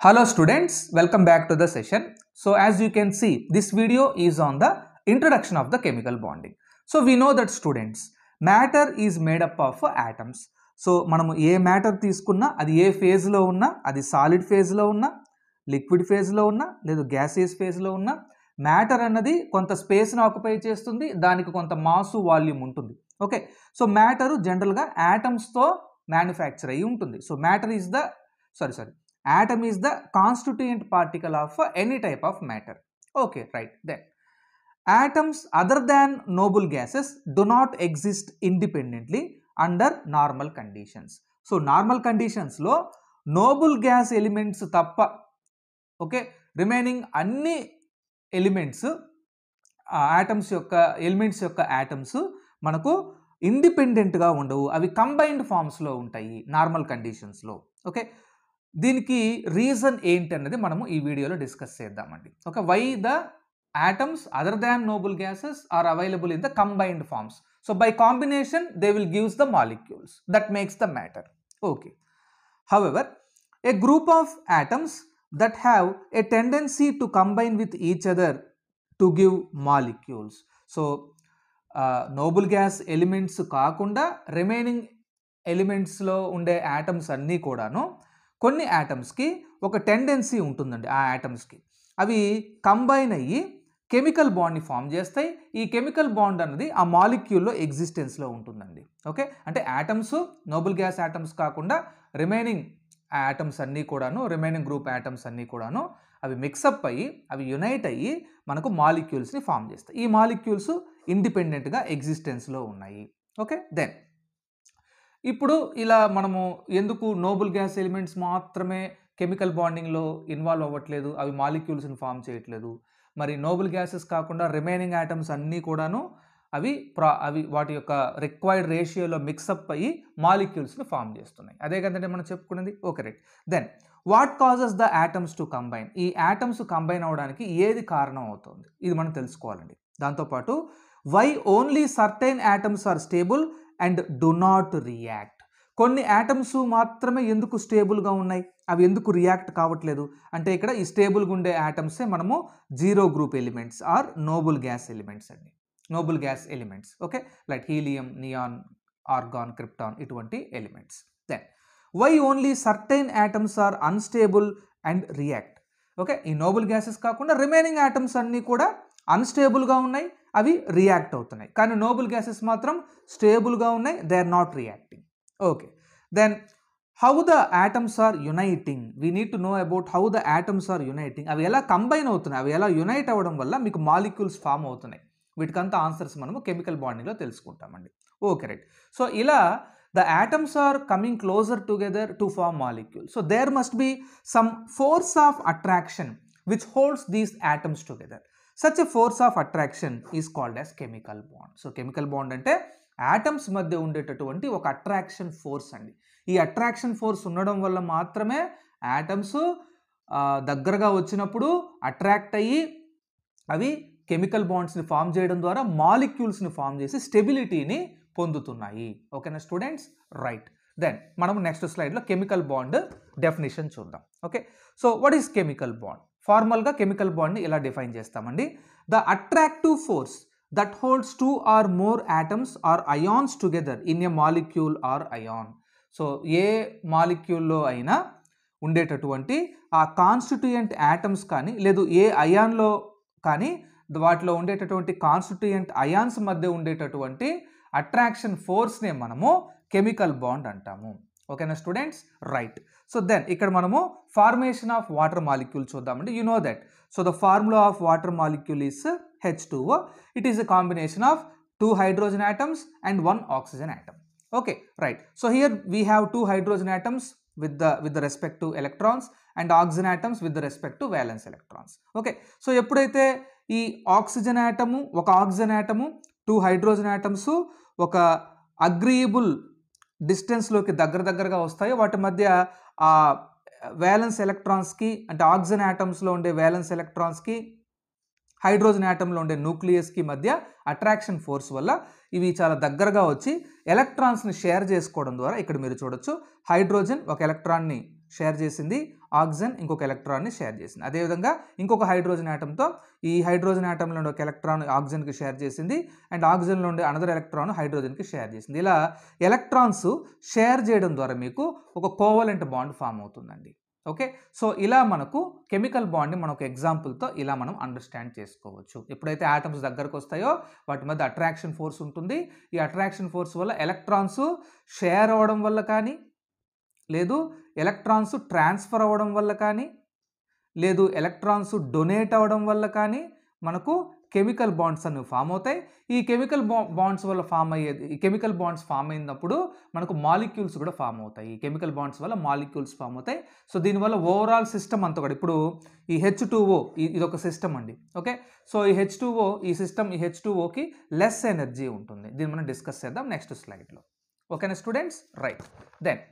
Hello students, welcome back to the session. So as you can see, this video is on the introduction of the chemical bonding. So we know that students, matter is made up of atoms. So మనము ఏ matter తీసుకున్నా అది ఏ phase లో ఉన్నా, అది solid phase లో ఉన్నా, liquid phase లో ఉన్నా, లేదా gaseous phase లో ఉన్నా, matter అన్నది కొంత space ని ఆక్యుపై చేస్తుంది, దానికి కొంత మాస్ వాల్యూమ్ ఉంటుంది. ఓకే, సో matter జనరల్ గా atoms తో మ్యానుఫ్యాక్చర్ అయ్యి ఉంటుంది. So matter is the atom is the constituent particle of any type of matter. Okay, right. Then atoms other than noble gases do not exist independently under normal conditions. So normal conditions lo noble gas elements tappa, okay, remaining anni elements atoms yokka elements yokka atoms manaku independent ga undavu, avi combined forms lo untayi normal conditions lo. Okay, దీనికి reason ఏంటి అన్నది మనము ఈ వీడియోలో discuss చేద్దామండి. Okay, why the atoms other than noble gases are available in the combined forms. So by combination they will give the molecules that makes the matter. Okay, however a group of atoms that have a tendency to combine with each other to give molecules. So noble gas elements కాకుండా remaining elements లో ఉండే atoms అన్నీ కూడాను కొన్ని ఆటమ్స్కి ఒక tendency ఉంటుందండి. ఆ ఆటమ్స్కి అవి కంబైన్ అయ్యి కెమికల్ బాండ్ని ఫామ్ చేస్తాయి. ఈ కెమికల్ బాండ్ అన్నది ఆ మాలిక్యూల్లో ఎగ్జిస్టెన్స్లో ఉంటుందండి. ఓకే, అంటే ఆటమ్స్ నోబుల్ గ్యాస్ ఆటమ్స్ కాకుండా రిమైనింగ్ ఆటమ్స్ అన్నీ కూడాను, రిమైనింగ్ గ్రూప్ ఆటమ్స్ అన్నీ కూడాను అవి మిక్సప్ అయ్యి అవి యునైట్ అయ్యి మనకు మాలిక్యూల్స్ని ఫామ్ చేస్తాయి. ఈ మాలిక్యూల్స్ ఇండిపెండెంట్గా ఎగ్జిస్టెన్స్లో ఉన్నాయి. ఓకే, దెన్ ఇప్పుడు ఇలా మనము ఎందుకు నోబుల్ గ్యాస్ ఎలిమెంట్స్ మాత్రమే కెమికల్ బాండింగ్లో ఇన్వాల్వ్ అవ్వట్లేదు, అవి మాలిక్యూల్స్ని ఫామ్ చేయట్లేదు, మరి నోబుల్ గ్యాసెస్ కాకుండా రిమైనింగ్ ఆటమ్స్ అన్నీ కూడాను అవి వాటి యొక్క రిక్వైర్డ్ రేషియోలో మిక్సప్ అయ్యి మాలిక్యూల్స్ని ఫామ్ చేస్తున్నాయి. అదే కదంటే మనం చెప్పుకున్నది. Okay, right. Then what causes the atoms to combine? ఈ ఆటమ్స్ కంబైన్ అవ్వడానికి ఏది కారణం అవుతుంది, ఇది మనం తెలుసుకోవాలండి. దాంతోపాటు why only certain atoms are stable and do not react? కొన్ని ఆటమ్స్ మాత్రమే ఎందుకు స్టేబుల్గా ఉన్నాయి, అవి ఎందుకు రియాక్ట్ కావట్లేదు అంటే ఇక్కడ ఈ స్టేబుల్గా ఉండే ఆటమ్సే మనము zero group elements are noble gas elements అండి. Noble gas elements, okay, like helium, neon, argon, krypton, ఇటువంటి elements. Then why only certain atoms are unstable and react? Okay, ఈ నోబుల్ గ్యాసెస్ కాకుండా రిమైనింగ్ ఆటమ్స్ అన్నీ కూడా అన్స్టేబుల్గా ఉన్నాయి, అవి react అవుతున్నాయి. కానీ నోబుల్ గ్యాసెస్ మాత్రం స్టేబుల్గా ఉన్నాయి, they are not reacting. Okay, then how the atoms are uniting? We need to know about how the atoms are uniting. అవి ఎలా కంబైన్ అవుతున్నాయి, అవి ఎలా యునైట్ అవ్వడం వల్ల మీకు మాలిక్యూల్స్ ఫామ్ అవుతున్నాయి. వీటికంతా ఆన్సర్స్ మనము కెమికల్ బాండింగ్లో తెలుసుకుంటామండి. Okay, right. సో ఇలా the atoms are coming closer together to form molecules. So there must be some force of attraction which holds these atoms together. Such a force of attraction is called as chemical bond. So chemical bond అంటే atoms మధ్య ఉండేటటువంటి ఒక attraction force అండి. ఈ attraction force ఉండడం వల్ల మాత్రమే atoms దగ్గరగా వచ్చినప్పుడు అట్రాక్ట్ అయ్యి అవి కెమికల్ బాండ్స్ని ఫామ్ చేయడం ద్వారా మాలిక్యూల్స్ని ఫామ్ చేసి స్టెబిలిటీని పొందుతున్నాయి. ఓకేనా స్టూడెంట్స్, రైట్. దెన్ మనం నెక్స్ట్ స్లైడ్లో కెమికల్ బాండ్ డెఫినేషన్ చూద్దాం. Okay, so what is chemical bond? ఫార్మల్గా కెమికల్ బాండ్ని ఇలా డిఫైన్ చేస్తామండి. The attractive force that holds two or more atoms or ions together in a molecule or ion. So ఏ మాలిక్యూల్లో అయినా ఉండేటటువంటి ఆ కాన్స్టిట్యూయెంట్ ఆటమ్స్ కానీ లేదు ఏ అయాన్లో కానీ వాటిలో ఉండేటటువంటి కాన్స్టిట్యూయెంట్ అయాన్స్ మధ్య ఉండేటటువంటి అట్రాక్షన్ ఫోర్స్నే మనము కెమికల్ బాండ్ అంటాము. ఓకేనా స్టూడెంట్స్, రైట్. సో దెన్ ఇక్కడ మనము ఫార్మేషన్ ఆఫ్ వాటర్ మాలిక్యూల్ చూద్దామండి. You know that. So the formula of water molecule is H2O. It is a combination of 2 hydrogen atoms and 1 oxygen atom. Okay, right. So here we have 2 hydrogen atoms with the respect to electrons and oxygen atoms with the respect to valence electrons. Okay, so ఎప్పుడైతే ఈ oxygen atom ఒక oxygen atom 2 hydrogen atoms ఒక అగ్రీయబుల్ డిస్టెన్స్లోకి దగ్గరగా వస్తాయో వాటి మధ్య ఆ violence ఎలక్ట్రాన్స్కి అంటే ఆక్సిజన్ ఆటమ్స్లో ఉండే వ్యాలెన్స్ ఎలక్ట్రాన్స్కి హైడ్రోజన్ ఆటంలో ఉండే న్యూక్లియస్కి మధ్య అట్రాక్షన్ ఫోర్స్ వల్ల ఇవి చాలా దగ్గరగా వచ్చి ఎలక్ట్రాన్స్ని షేర్ చేసుకోవడం ద్వారా ఇక్కడ మీరు చూడొచ్చు హైడ్రోజన్ ఒక ఎలక్ట్రాన్ని షేర్ చేసింది, ఆక్సిజన్ ఇంకొక ఎలక్ట్రాన్ని షేర్ చేసింది. అదేవిధంగా ఇంకొక హైడ్రోజన్ యాటంతో ఈ హైడ్రోజన్ యాటంలో ఉండే ఒక ఎలక్ట్రాన్ ఆక్సిజన్కి షేర్ చేసింది అండ్ ఆక్సిజన్లో ఉండే అనదర్ ఎలక్ట్రాన్ హైడ్రోజన్కి షేర్ చేసింది. ఇలా ఎలక్ట్రాన్స్ షేర్ చేయడం ద్వారా మీకు ఒక కోవలెంట్ బాండ్ ఫామ్ అవుతుందండి. ఓకే, సో ఇలా మనకు కెమికల్ బాండ్ని మనం ఒక ఎగ్జాంపుల్తో ఇలా మనం అండర్స్టాండ్ చేసుకోవచ్చు. ఎప్పుడైతే ఆటమ్స్ దగ్గరకు వస్తాయో వాటి మధ్య అట్రాక్షన్ ఫోర్స్ ఉంటుంది. ఈ అట్రాక్షన్ ఫోర్స్ వల్ల ఎలక్ట్రాన్స్ షేర్ అవ్వడం వల్ల కానీ, లేదు ఎలక్ట్రాన్స్ ట్రాన్స్ఫర్ అవ్వడం వల్ల కానీ, లేదు ఎలక్ట్రాన్స్ డొనేట్ అవ్వడం వల్ల కానీ మనకు కెమికల్ బాండ్స్ అనేవి ఫామ్ అవుతాయి. ఈ కెమికల్ బాండ్స్ వల్ల ఈ కెమికల్ బాండ్స్ ఫామ్ అయినప్పుడు మనకు మాలిక్యూల్స్ కూడా ఫామ్ అవుతాయి. ఈ కెమికల్ బాండ్స్ వల్ల మాలిక్యూల్స్ ఫామ్ అవుతాయి. సో దీనివల్ల ఓవరాల్ సిస్టమ్ అంతా కూడా, ఇప్పుడు ఈ H2O ఇది ఒక సిస్టమ్ అండి. ఓకే, సో ఈ H2O ఈ సిస్టమ్ ఈ H2Oకి లెస్ ఎనర్జీ ఉంటుంది. దీన్ని మనం డిస్కస్ చేద్దాం నెక్స్ట్ స్లైడ్లో. ఓకేనా students, right. Then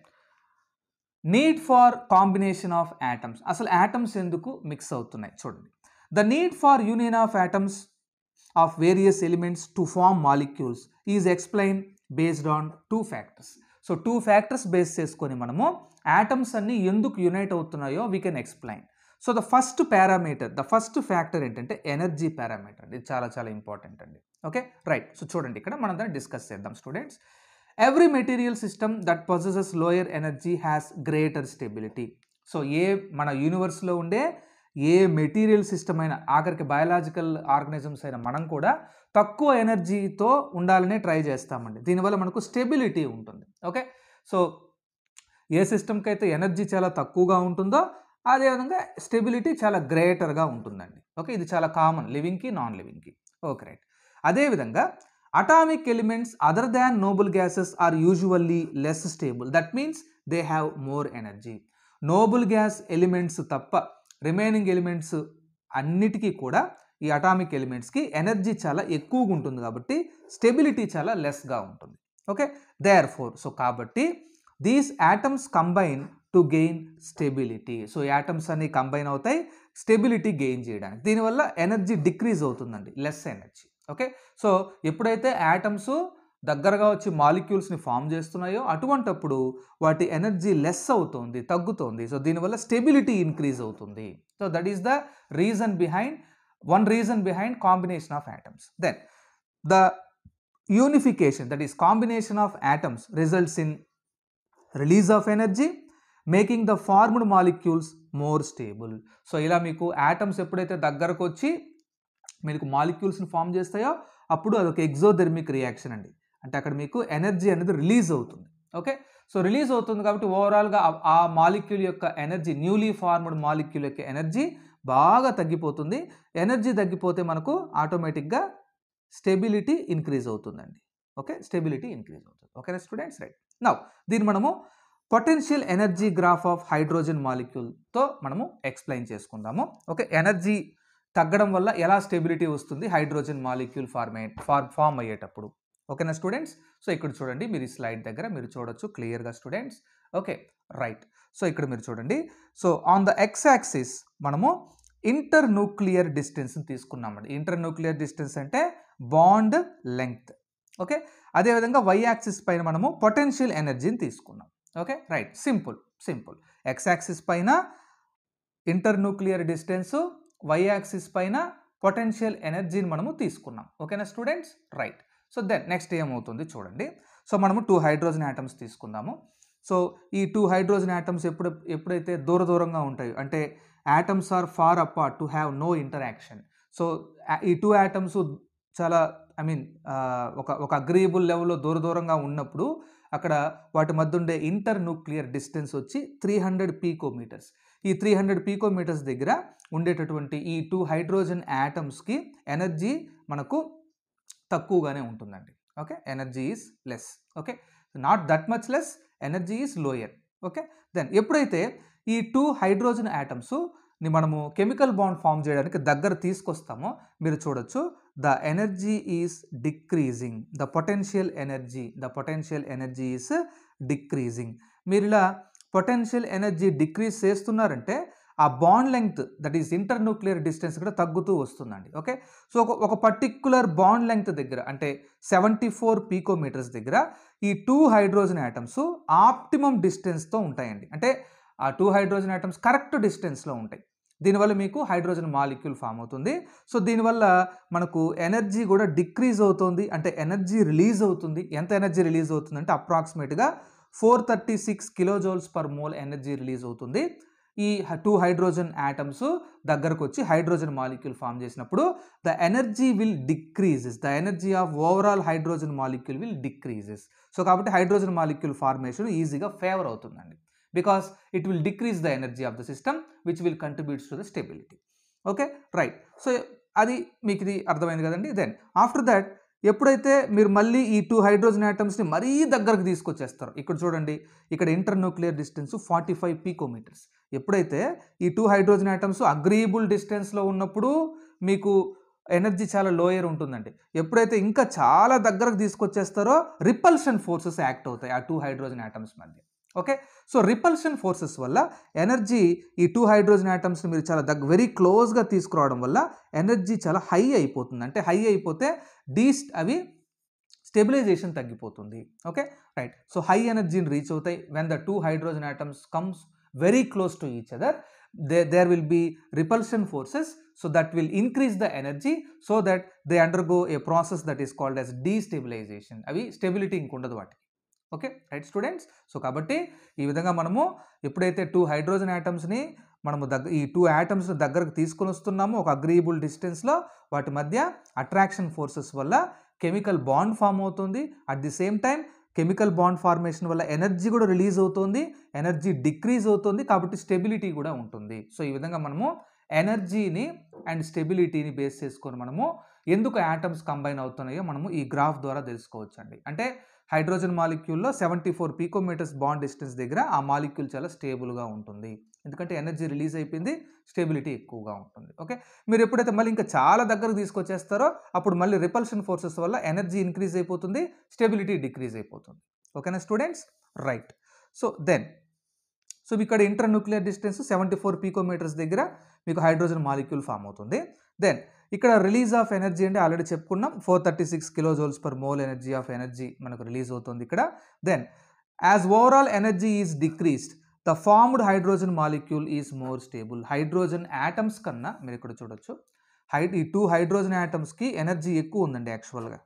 need for combination of atoms. అసలు యాటమ్స్ ఎందుకు మిక్స్ అవుతున్నాయి చూడండి. The need for union of atoms of various elements to form molecules is explained based on two factors. So two factors base చేసుకొని మనము atoms అన్ని ఎందుకు unite అవుతున్నాయో we can explain. So the first parameter, the first factor ఏంటంటే energy parameter. ఇది చాలా చాలా important అండి. Okay, right. సో చూడండి ఇక్కడ మనం దాన్ని డిస్కస్ చేద్దాం students. Every material system that possesses lower energy has greater stability. So మన యూనివర్స్లో ఉండే ఏ మెటీరియల్ సిస్టమ్ అయినా, ఆఖరికి బయాలజికల్ ఆర్గనిజమ్స్ అయినా మనం కూడా తక్కువ ఎనర్జీతో ఉండాలనే ట్రై చేస్తామండి. దీనివల్ల మనకు స్టెబిలిటీ ఉంటుంది. ఓకే, సో ఏ సిస్టమ్కి అయితే ఎనర్జీ చాలా తక్కువగా ఉంటుందో అదేవిధంగా స్టెబిలిటీ చాలా గ్రేటర్గా ఉంటుందండి. ఓకే, ఇది చాలా కామన్ లివింగ్కి నాన్ లివింగ్కి. Okay, right. అదేవిధంగా atomic elements other than noble gases are usually less stable. That means they have more energy. Noble gas elements తప్ప రిమైనింగ్ ఎలిమెంట్స్ అన్నిటికీ కూడా ఈ అటామిక్ ఎలిమెంట్స్కి ఎనర్జీ చాలా ఎక్కువగా ఉంటుంది కాబట్టి స్టెబిలిటీ చాలా లెస్గా ఉంటుంది. ఓకే, దేర్ ఫోర్, సో కాబట్టి these atoms combine to gain stability. So atoms అన్ని కంబైన్ అవుతాయి స్టెబిలిటీ గెయిన్ చేయడానికి. దీనివల్ల ఎనర్జీ డిక్రీజ్ అవుతుందండి, లెస్ ఎనర్జీ. ఓకే, సో ఎప్పుడైతే యాటమ్స్ దగ్గరగా వచ్చి మాలిక్యూల్స్ని ఫామ్ చేస్తున్నాయో అటువంటప్పుడు వాటి ఎనర్జీ లెస్ అవుతుంది, తగ్గుతుంది. సో దీనివల్ల స్టెబిలిటీ ఇంక్రీజ్ అవుతుంది. So that is the reason behind combination of atoms. Then the unification, that is combination of atoms results in release of energy making the formed molecules more stable. So ఇలా మీకు atoms ఎప్పుడైతే దగ్గరకు వచ్చి మీకు మాలిక్యూల్స్ని form చేస్తాయో అప్పుడు అదొక exothermic reaction అండి. అంటే అక్కడ మీకు ఎనర్జీ అనేది రిలీజ్ అవుతుంది. ఓకే, సో రిలీజ్ అవుతుంది కాబట్టి ఓవరాల్గా ఆ మాలిక్యూల్ యొక్క ఎనర్జీ, న్యూలీ ఫార్మ్డ్ మాలిక్యూల్ యొక్క ఎనర్జీ బాగా తగ్గిపోతుంది. ఎనర్జీ తగ్గిపోతే మనకు ఆటోమేటిక్గా స్టెబిలిటీ ఇంక్రీజ్ అవుతుందండి. ఓకే, స్టెబిలిటీ ఇంక్రీజ్ అవుతుంది. ఓకేనా స్టూడెంట్స్, రైట్. నౌ దీన్ని మనము potential energy graph of hydrogen మాలిక్యూల్తో మనము ఎక్స్ప్లెయిన్ చేసుకుందాము. ఓకే, ఎనర్జీ తగ్గడం వల్ల ఎలా స్టెబిలిటీ వస్తుంది హైడ్రోజన్ మాలిక్యూల్ ఫామ్ అయ్యేటప్పుడు. ఓకేనా స్టూడెంట్స్, సో ఇక్కడ చూడండి మీరు ఈ స్లైడ్ దగ్గర మీరు చూడొచ్చు క్లియర్గా స్టూడెంట్స్. Okay, right. సో ఇక్కడ మీరు చూడండి. So on the X axis మనము ఇంటర్ న్యూక్లియర్ డిస్టెన్స్ని తీసుకున్నామండి. ఇంటర్ న్యూక్లియర్ డిస్టెన్స్ అంటే బాండ్ లెంగ్త్. ఓకే, అదేవిధంగా వై యాక్సిస్ పైన మనము పొటెన్షియల్ ఎనర్జీని తీసుకున్నాం. Okay, right. Simple. X axis పైన internuclear distance, Y axis పైన పొటెన్షియల్ ఎనర్జీని మనము తీసుకున్నాం. ఓకేనా students, right. So then next ఏమవుతుంది చూడండి. సో మనము 2 హైడ్రోజన్ యాటమ్స్ తీసుకుందాము. సో ఈ 2 హైడ్రోజన్ యాటమ్స్ ఎప్పుడైతే దూరంగా ఉంటాయో, అంటే atoms are far apart to have no interaction. So ఈ 2 యాటమ్స్ చాలా ఒక అగ్రీయబుల్ లెవెల్లో దూరంగా ఉన్నప్పుడు అక్కడ వాటి మధ్య ఉండే ఇంటర్ న్యూక్లియర్ డిస్టెన్స్ వచ్చి 300 పీకోమీటర్స్. ఈ 300 పీకోమీటర్స్ దగ్గర ఉండేటటువంటి ఈ 2 హైడ్రోజన్ యాటమ్స్కి ఎనర్జీ మనకు తక్కువగానే ఉంటుందండి. Okay, energy is less. Okay, not that much less, energy is lower. Okay, then ఎప్పుడైతే ఈ 2 హైడ్రోజన్ యాటమ్స్ని మనము కెమికల్ బాండ్ ఫామ్ చేయడానికి దగ్గర తీసుకొస్తామో మీరు చూడొచ్చు the energy is decreasing, the potential energy is decreasing. మీరు ఇలా పొటెన్షియల్ ఎనర్జీ డిక్రీజ్ చేస్తున్నారంటే ఆ bond length, that is inter nuclear distance కూడా తగ్గుతూ వస్తుందండి. ఓకే, సో ఒక పర్టిక్యులర్ బాండ్ లెంగ్త్ దగ్గర అంటే 74 పీకోమీటర్స్ దగ్గర ఈ 2 హైడ్రోజన్ యాటమ్స్ ఆప్టిమమ్ డిస్టెన్స్తో ఉంటాయండి. అంటే ఆ 2 హైడ్రోజన్ ఆటమ్స్ కరెక్ట్ డిస్టెన్స్లో ఉంటాయి. దీనివల్ల మీకు హైడ్రోజన్ మాలిక్యూల్ ఫామ్ అవుతుంది. సో దీనివల్ల మనకు ఎనర్జీ కూడా డిక్రీజ్ అవుతుంది, అంటే ఎనర్జీ రిలీజ్ అవుతుంది. ఎంత ఎనర్జీ రిలీజ్ అవుతుంది అంటే అప్రాక్సిమేట్గా 436 kilojoules per mole energy release అవుతుంది. ఈ 2 హైడ్రోజన్ ఆటమ్స్ దగ్గరకు వచ్చి హైడ్రోజన్ మాలిక్యూల్ ఫామ్ చేసినప్పుడు the energy will decreases, the energy of overall hydrogen molecule will decreases. So కాబట్టి హైడ్రోజన్ మాలిక్యూల్ ఫార్మేషన్ ఈజీగా ఫేవర్ అవుతుందండి, because it will decrease the energy of the system which will contributes to the stability. Okay, right. So అది మీకు ఇది అర్థమైంది కదండి. Then after that ఎప్పుడైతే మీరు మళ్ళీ ఈ 2 హైడ్రోజన్ ఆటమ్స్ని మరీ దగ్గరకు తీసుకొచ్చేస్తారు, ఇక్కడ చూడండి, ఇక్కడ ఇంటర్న్యూక్లియర్ డిస్టెన్స్ 45 పికోమీటర్స్. ఎప్పుడైతే ఈ 2 హైడ్రోజన్ ఆటమ్స్ అగ్రీబుల్ డిస్టెన్స్లో ఉన్నప్పుడు మీకు ఎనర్జీ చాలా లోయర్ ఉంటుందండి. ఎప్పుడైతే ఇంకా చాలా దగ్గరకు తీసుకొచ్చేస్తారో రిపల్షన్ ఫోర్సెస్ యాక్ట్ అవుతాయి ఆ 2 హైడ్రోజన్ ఆటమ్స్ మధ్య. ఓకే, సో రిపల్షన్ ఫోర్సెస్ వల్ల ఎనర్జీ ఈ 2 హైడ్రోజన్ ఆటమ్స్ని మీరు చాలా వెరీ క్లోజ్గా తీసుకురావడం వల్ల ఎనర్జీ చాలా హై అయిపోతుంది. అంటే హై అయిపోతే అవి స్టెబిలైజేషన్ తగ్గిపోతుంది. Okay, right. సో హై ఎనర్జీని రీచ్ అవుతాయి when the 2 hydrogen atoms comes very close to each other. There will be repulsion forces, so that will increase the energy so that they undergo a process that is called as destabilization. అవి stability ఇంకుండదు వాటికి. Okay, right students. So కాబట్టి ఈ విధంగా మనము ఎప్పుడైతే 2 hydrogen ఆటమ్స్ని మనము ఈ 2 atoms దగ్గరకు తీసుకొని వస్తున్నామో ఒక అగ్రీబుల్ డిస్టెన్స్లో, వాటి మధ్య అట్రాక్షన్ ఫోర్సెస్ వల్ల కెమికల్ బాండ్ ఫామ్ అవుతుంది. At the same time chemical bond formation వల్ల ఎనర్జీ కూడా రిలీజ్ అవుతుంది, ఎనర్జీ డిక్రీజ్ అవుతుంది, కాబట్టి స్టెబిలిటీ కూడా ఉంటుంది. సో ఈ విధంగా మనము ఎనర్జీని అండ్ స్టెబిలిటీని బేస్ చేసుకొని మనము ఎందుకు ఆటమ్స్ కంబైన్ అవుతున్నాయో మనము ఈ గ్రాఫ్ ద్వారా తెలుసుకోవచ్చు అండి. అంటే హైడ్రోజన్ మాలిక్యూల్లో 74 పికోమీటర్స్ బాండ్ డిస్టెన్స్ దగ్గర ఆ మాలిక్యూల్ చాలా స్టేబుల్గా ఉంటుంది, ఎందుకంటే ఎనర్జీ రిలీజ్ అయిపోయింది, స్టెబిలిటీ ఎక్కువగా ఉంటుంది. ఓకే, మీరు ఎప్పుడైతే మళ్ళీ ఇంకా చాలా దగ్గరకు తీసుకొచ్చేస్తారో అప్పుడు మళ్ళీ రిపల్షన్ ఫోర్సెస్ వల్ల ఎనర్జీ ఇంక్రీజ్ అయిపోతుంది, స్టెబిలిటీ డిక్రీజ్ అయిపోతుంది. ఓకేనా స్టూడెంట్స్, రైట్. సో ఇక్కడ ఇంటర్న్యూక్లియర్ డిస్టెన్స్ 74 పికోమీటర్స్ దగ్గర మీకు హైడ్రోజన్ మాలిక్యూల్ ఫామ్ అవుతుంది. దెన్ ఇక్కడ రిలీజ్ ఆఫ్ ఎనర్జీ అంటే ఆల్రెడీ చెప్పుకున్నాం, 436 kilojoules per mole energy of energy మనకు రిలీజ్ అవుతుంది ఇక్కడ. Then as overall energy is decreased the formed hydrogen molecule is more stable. Hydrogen atoms కన్నా మీరు ఇక్కడ చూడొచ్చు, ఈ 2 హైడ్రోజన్ ఆటమ్స్కి ఎనర్జీ ఎక్కువ ఉందండి యాక్చువల్గా.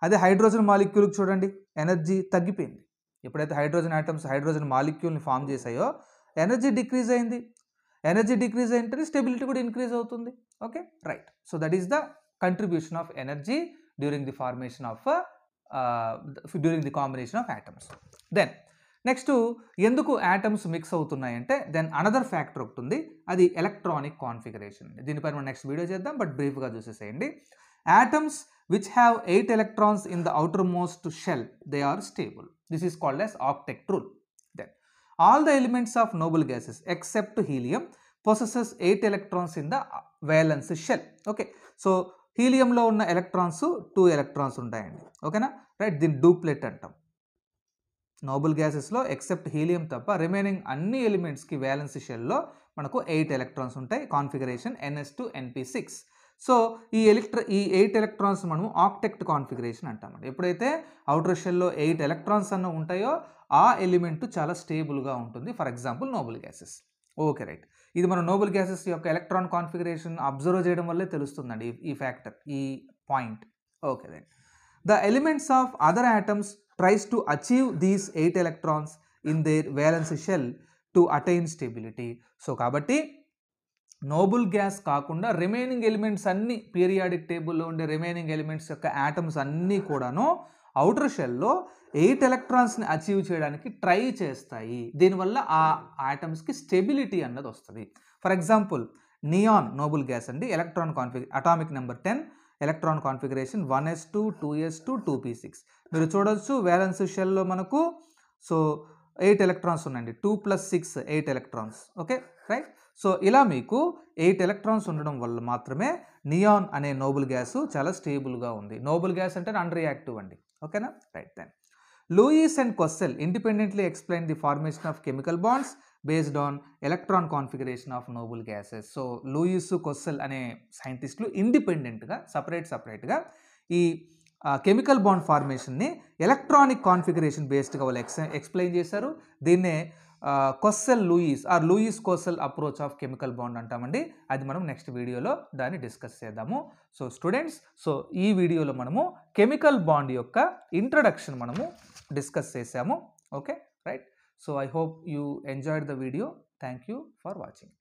అదే హైడ్రోజన్ మాలిక్యూల్కి చూడండి ఎనర్జీ తగ్గిపోయింది. ఎప్పుడైతే హైడ్రోజన్ ఆటమ్స్ హైడ్రోజన్ మాలిక్యూల్ని ఫామ్ చేసాయో ఎనర్జీ డిక్రీజ్ అయింది. ఎనర్జీ డిక్రీజ్ అయింటే స్టెబిలిటీ కూడా ఇంక్రీజ్ అవుతుంది. Okay, right. So that is the contribution of energy during the formation of during the combination of atoms. Then next ఎందుకు atoms mix అవుతున్నాయంటే then another factor ఒకటి ఉంది, అది electronic configuration. దీనిపైన మనం నెక్స్ట్ వీడియో చేద్దాం, బట్ బ్రీఫ్గా చూసేసేయండి. Atoms which have 8 electrons in the outermost shell, they are stable. This is called as octet rule. Then all the elements of noble gases except helium possesses 8 electrons in the valence shell. Okay, so helium లో ఉన్న electrons 2 electrons ఉంటాయండి. ఓకేనా, right. దీన్ని డూప్లెట్ అంటాం. Nobel గ్యాసెస్లో except helium తప్ప remaining అన్ని ఎలిమెంట్స్కి violence షెల్లో మనకు 8 electrons ఉంటాయి. Configuration NS2 NP6. సో ఈ 8 ఎలక్ట్రాన్స్ మనము ఆక్టెక్ట్ కాన్ఫిగరేషన్ అంటామండి. ఎప్పుడైతే అవుటర్ షెల్లో 8 ఎలక్ట్రాన్స్ అన్న ఉంటాయో ఆ ఎలిమెంట్ చాలా స్టేబుల్గా ఉంటుంది. For example Nobel gases. Okay, right. ఇది మనం నోబుల్ గ్యాసెస్ యొక్క ఎలక్ట్రాన్ కాన్ఫిగరేషన్ అబ్జర్వ్ చేయడం వల్లే తెలుస్తుందండి ఈ ఫ్యాక్టర్, ఈ point. Okay, right. The elements of other atoms tries to achieve these 8 electrons in their valence shell to attain stability. So కాబట్టి noble gas కాకుండా రిమైనింగ్ ఎలిమెంట్స్ అన్ని periodic టేబుల్లో ఉండే రిమైనింగ్ ఎలిమెంట్స్ యొక్క ఆటమ్స్ అన్నీ కూడాను అవుటర్ షెల్లో 8 ఎలక్ట్రాన్స్ని అచీవ్ చేయడానికి ట్రై చేస్తాయి. దీనివల్ల ఆ ఆటమ్స్కి స్టెబిలిటీ అన్నది వస్తుంది. For example neon noble gas అండి, electron atomic number 10, electron configuration 1s2 2s2 2p6. మీరు చూడొచ్చు వ్యాలెన్స్ షెల్లో మనకు సో 8 ఎలక్ట్రాన్స్ ఉన్నాయండి, 2 + 6 8 ఎలక్ట్రాన్స్. Okay, right. సో ఇలా మీకు 8 ఎలక్ట్రాన్స్ ఉండడం వల్ల మాత్రమే నియాన్ అనే నోబుల్ గ్యాస్ చాలా స్టేబుల్గా ఉంది. నోబుల్ గ్యాస్ అంటే నాన్ రియాక్టివ్ అండి. ఓకేనా, right. Then Lewis and Kossel independently explain the formation of chemical bonds based on electron configuration of noble gases. So Lewis, Kossel అనే సైంటిస్టులు ఇండిపెండెంట్గా సపరేట్గా ఈ కెమికల్ బాండ్ ఫార్మేషన్ని ఎలక్ట్రానిక్ కాన్ఫిగరేషన్ బేస్డ్గా వాళ్ళు ఎక్స్ప్లెయిన్ చేశారు. దీన్నే Kossel Lewis or Lewis Kossel approach of chemical bond అంటామండి. అది మనం నెక్స్ట్ వీడియోలో దాన్ని డిస్కస్ చేద్దాము. సో స్టూడెంట్స్, సో ఈ వీడియోలో మనము కెమికల్ బాండ్ యొక్క ఇంట్రడక్షన్ మనము డిస్కస్ చేసాము. Okay right. So I hope you enjoyed the video. Thank you for watching.